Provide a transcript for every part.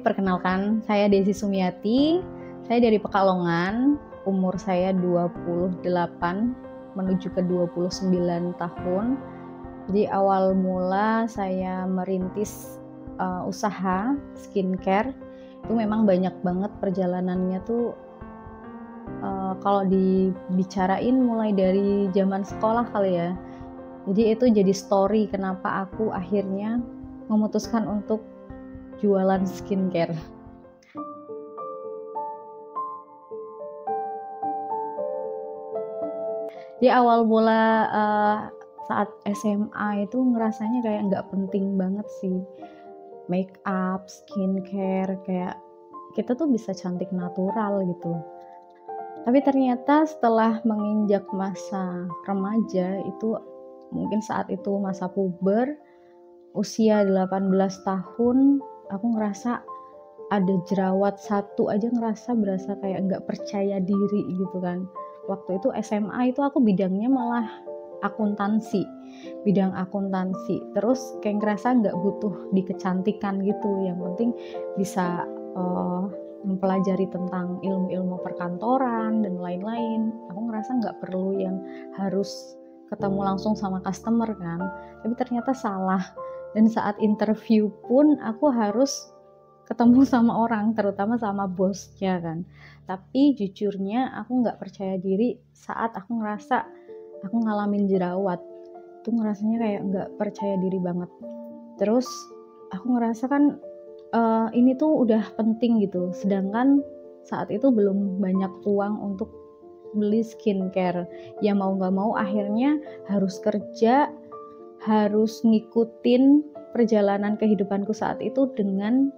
perkenalkan, saya Desi Sumiati. Saya dari Pekalongan, umur saya 28 menuju ke 29 tahun. Jadi awal mula saya merintis usaha skincare, itu memang banyak banget perjalanannya tuh. Kalau dibicarain mulai dari zaman sekolah kali ya. Jadi itu jadi story kenapa aku akhirnya memutuskan untuk jualan skincare. Di awal mula saat SMA itu ngerasanya kayak nggak penting banget sih make up, skincare, kayak kita tuh bisa cantik natural gitu. Tapi ternyata setelah menginjak masa remaja, itu mungkin saat itu masa puber, usia 18 tahun, aku ngerasa ada jerawat satu aja ngerasa berasa kayak nggak percaya diri gitu kan. Waktu itu SMA itu aku bidangnya malah bidang akuntansi. Terus kayak ngerasa nggak butuh di kecantikan gitu, yang penting bisa mempelajari tentang ilmu-ilmu perkantoran dan lain-lain. Aku ngerasa nggak perlu yang harus ketemu langsung sama customer kan. Tapi ternyata salah. Dan saat interview pun aku harus ketemu sama orang, terutama sama bosnya kan. Tapi jujurnya aku nggak percaya diri saat aku ngerasa aku ngalamin jerawat. Itu ngerasanya kayak nggak percaya diri banget. Terus aku ngerasa kan ini tuh udah penting gitu. Sedangkan saat itu belum banyak uang untuk beli skincare. Ya mau nggak mau akhirnya harus kerja, harus ngikutin perjalanan kehidupanku saat itu dengan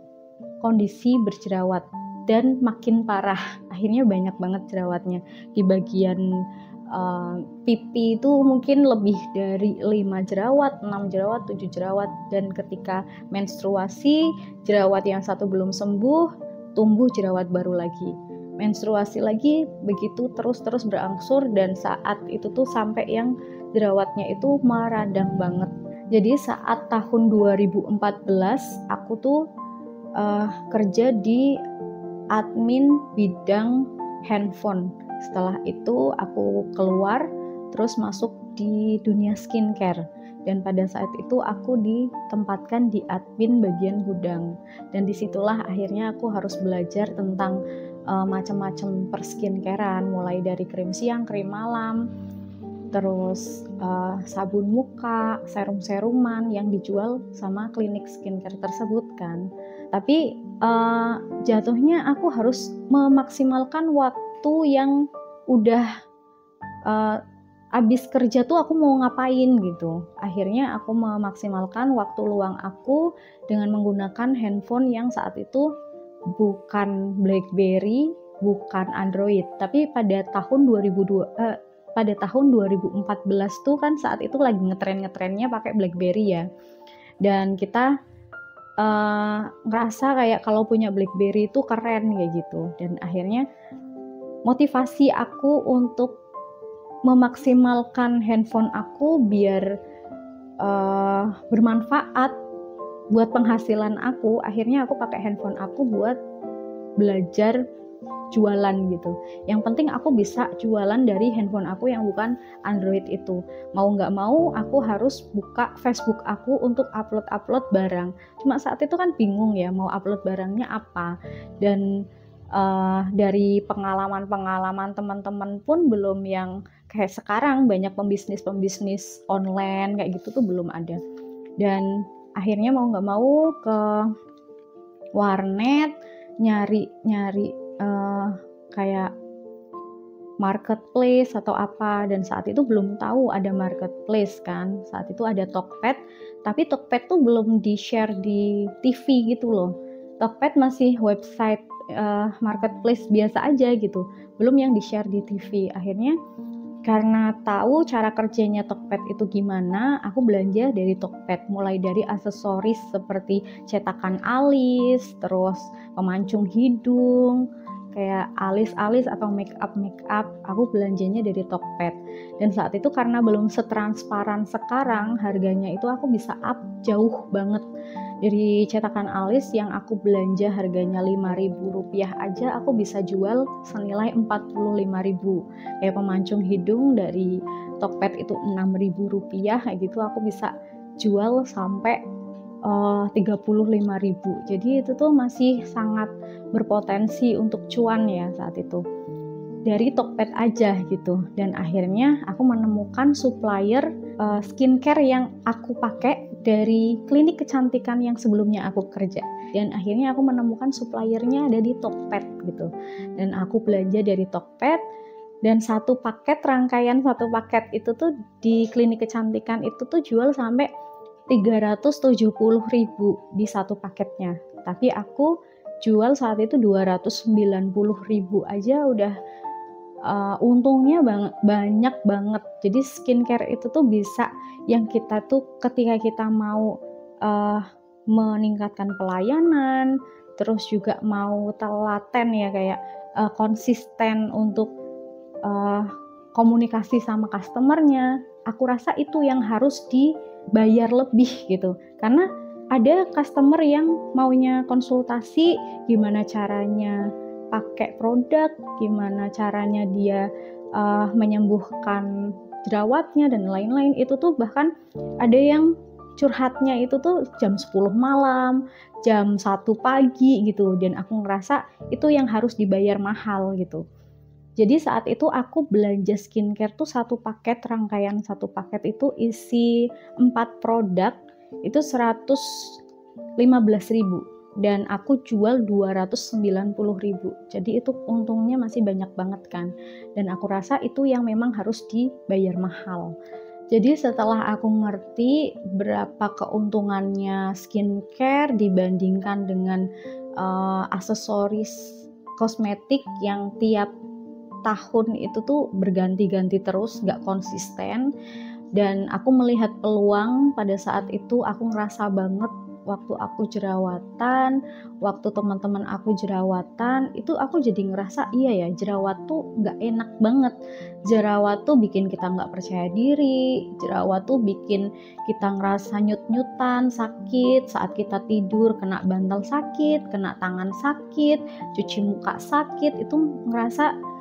kondisi berjerawat dan makin parah. Akhirnya banyak banget jerawatnya di bagian pipi itu mungkin lebih dari 5 jerawat, 6 jerawat, 7 jerawat. Dan ketika menstruasi, jerawat yang satu belum sembuh, tumbuh jerawat baru lagi. Menstruasi lagi, begitu terus berangsur, dan saat itu tuh sampai yang jerawatnya itu meradang banget. Jadi saat tahun 2014 aku tuh kerja di admin bidang handphone. Setelah itu aku keluar terus masuk di dunia skincare, dan pada saat itu aku ditempatkan di admin bagian gudang, dan disitulah akhirnya aku harus belajar tentang macam-macam perskincarean, mulai dari krim siang, krim malam, terus sabun muka, serum-seruman yang dijual sama klinik skincare tersebut kan. Tapi jatuhnya aku harus memaksimalkan waktu yang udah abis kerja tuh aku mau ngapain gitu. Akhirnya aku memaksimalkan waktu luang aku dengan menggunakan handphone yang saat itu bukan BlackBerry, bukan Android, tapi pada tahun 2014 tuh kan saat itu lagi ngetrennya pakai BlackBerry ya. Dan kita ngerasa kayak kalau punya BlackBerry itu keren kayak gitu. Dan akhirnya motivasi aku untuk memaksimalkan handphone aku biar bermanfaat buat penghasilan aku, akhirnya aku pakai handphone aku buat belajar jualan gitu. Yang penting aku bisa jualan dari handphone aku yang bukan Android itu. Mau nggak mau aku harus buka Facebook aku untuk upload barang. Cuma saat itu kan bingung ya mau upload barangnya apa. Dan dari pengalaman teman-teman pun belum yang kayak sekarang banyak pembisnis online kayak gitu tuh belum ada. Dan akhirnya mau nggak mau ke warnet nyari kayak marketplace atau apa, dan saat itu belum tahu ada marketplace kan. Saat itu ada Tokped, tapi Tokped tuh belum di-share di TV gitu loh. Tokped masih website marketplace biasa aja gitu, belum yang di-share di TV. Akhirnya karena tahu cara kerjanya Tokped itu gimana, aku belanja dari Tokped, mulai dari aksesoris seperti cetakan alis, terus pemancung hidung, kayak alis-alis atau make up, aku belanjanya dari Tokped. Dan saat itu karena belum setransparan sekarang, harganya itu aku bisa up jauh banget. Dari cetakan alis yang aku belanja harganya Rp5.000 aja, aku bisa jual senilai Rp45.000. Kayak pemancung hidung dari Tokped itu Rp6.000, kayak gitu aku bisa jual sampai 35.000. Jadi itu tuh masih sangat berpotensi untuk cuan ya saat itu. Dari Tokped aja gitu. Dan akhirnya aku menemukan supplier skincare yang aku pakai dari klinik kecantikan yang sebelumnya aku kerja. Dan akhirnya aku menemukan suppliernya ada di Tokped gitu. Dan aku belanja dari Tokped. Dan rangkaian satu paket itu tuh di klinik kecantikan itu tuh jual sampai 370.000 di satu paketnya. Tapi aku jual saat itu 290.000 aja udah untungnya banyak banget. Jadi skincare itu tuh bisa yang kita tuh ketika kita mau meningkatkan pelayanan, terus juga mau telaten ya kayak konsisten untuk komunikasi sama customernya, aku rasa itu yang harus dibayar lebih gitu. Karena ada customer yang maunya konsultasi gimana caranya pakai produk, gimana caranya dia menyembuhkan jerawatnya dan lain-lain. Itu tuh bahkan ada yang curhatnya itu tuh jam 10 malam, jam 1 pagi gitu. Dan aku ngerasa itu yang harus dibayar mahal gitu. Jadi saat itu aku belanja skincare tuh rangkaian satu paket itu isi 4 produk, itu 115.000 dan aku jual 290.000. Jadi itu untungnya masih banyak banget kan. Dan aku rasa itu yang memang harus dibayar mahal. Jadi setelah aku ngerti berapa keuntungannya skincare dibandingkan dengan aksesoris kosmetik yang tiap tahun itu tuh berganti-ganti terus, gak konsisten, dan aku melihat peluang pada saat itu. Aku ngerasa banget waktu aku jerawatan, waktu teman-teman aku jerawatan, itu aku jadi ngerasa iya ya, jerawat tuh gak enak banget. Jerawat tuh bikin kita gak percaya diri, jerawat tuh bikin kita ngerasa nyut-nyutan, sakit, saat kita tidur kena bantal sakit, kena tangan sakit, cuci muka sakit, itu ngerasa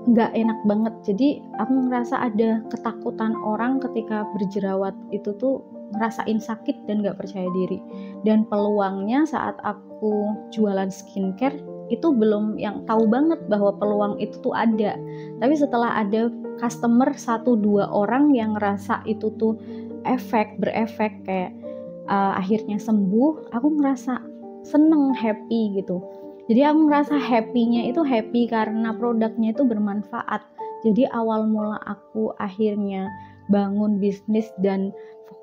nggak enak banget. Jadi aku ngerasa ada ketakutan orang ketika berjerawat itu tuh ngerasain sakit dan nggak percaya diri. Dan peluangnya saat aku jualan skincare itu belum yang tahu banget bahwa peluang itu tuh ada. Tapi setelah ada customer 1-2 orang yang ngerasa itu tuh berefek kayak akhirnya sembuh, aku ngerasa seneng, happy gitu. Jadi aku ngerasa happy karena produknya itu bermanfaat. Jadi awal mula aku akhirnya bangun bisnis dan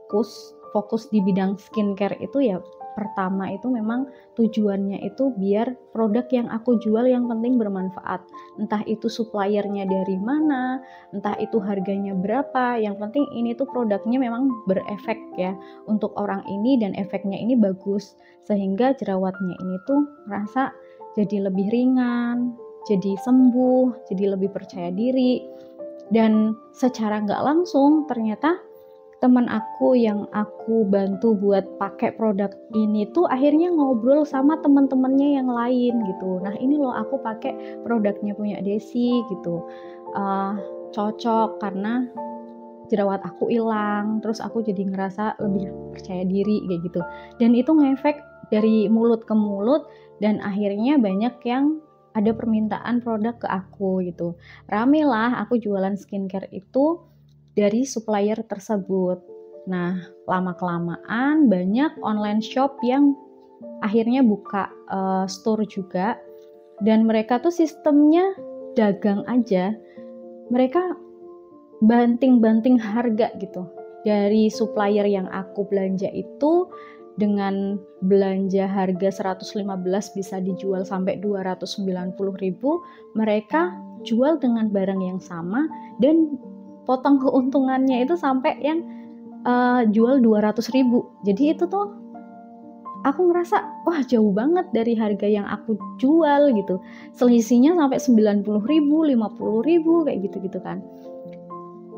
fokus di bidang skincare itu ya, pertama itu memang tujuannya itu biar produk yang aku jual yang penting bermanfaat. Entah itu suppliernya dari mana, entah itu harganya berapa, yang penting ini tuh produknya memang berefek ya untuk orang ini dan efeknya ini bagus. Sehingga jerawatnya ini tuh rasa jadi lebih ringan, jadi sembuh, jadi lebih percaya diri. Dan secara nggak langsung ternyata teman aku yang aku bantu buat pakai produk ini tuh akhirnya ngobrol sama teman-temannya yang lain gitu. Nah ini loh aku pakai produknya punya Desi gitu, cocok karena jerawat aku hilang, terus aku jadi ngerasa lebih percaya diri kayak gitu. Dan itu ngefek dari mulut ke mulut dan akhirnya banyak yang ada permintaan produk ke aku gitu. Rame lah aku jualan skincare itu dari supplier tersebut. Nah, lama-kelamaan banyak online shop yang akhirnya buka store juga. Dan mereka tuh sistemnya dagang aja. Mereka banting-banting harga gitu. Dari supplier yang aku belanja itu dengan belanja harga 115 bisa dijual sampai 290.000, mereka jual dengan barang yang sama dan potong keuntungannya itu sampai yang jual 200.000. Jadi itu tuh aku ngerasa wah jauh banget dari harga yang aku jual gitu. Selisihnya sampai 90.000, 50.000 kayak gitu-gitu kan.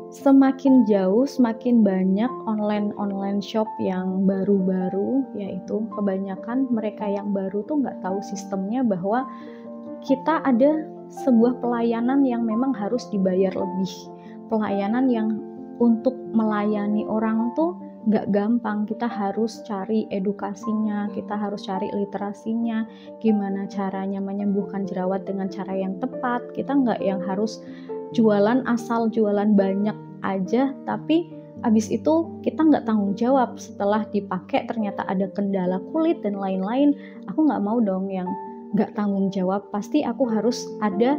Semakin jauh, semakin banyak online shop yang baru-baru, yaitu kebanyakan mereka yang baru tuh nggak tahu sistemnya bahwa kita ada sebuah pelayanan yang memang harus dibayar lebih. Pelayanan yang untuk melayani orang tuh nggak gampang, kita harus cari edukasinya, kita harus cari literasinya, gimana caranya menyembuhkan jerawat dengan cara yang tepat. Kita nggak yang harus jualan asal jualan banyak aja, tapi abis itu kita nggak tanggung jawab setelah dipakai ternyata ada kendala kulit dan lain-lain. Aku nggak mau dong yang nggak tanggung jawab. Pasti aku harus ada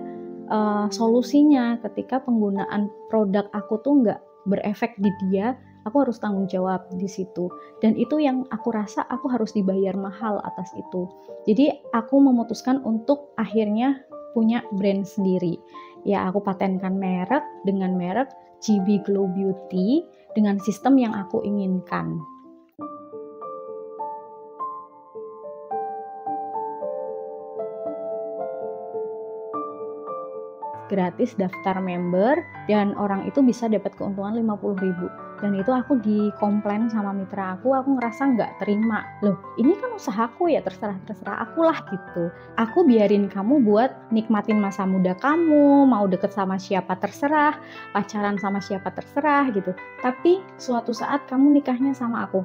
solusinya ketika penggunaan produk aku tuh nggak berefek di dia. Aku harus tanggung jawab di situ, dan itu yang aku rasa aku harus dibayar mahal atas itu. Jadi aku memutuskan untuk akhirnya punya brand sendiri. Ya, aku patenkan merek dengan merek GB Glow Beauty dengan sistem yang aku inginkan. Gratis daftar member dan orang itu bisa dapat keuntungan 50.000. Dan itu aku dikomplain sama mitra aku ngerasa nggak terima. Loh, ini kan usahaku ya, terserah aku lah gitu. Aku biarin kamu buat nikmatin masa muda kamu, mau deket sama siapa terserah, pacaran sama siapa terserah gitu. Tapi suatu saat kamu nikahnya sama aku.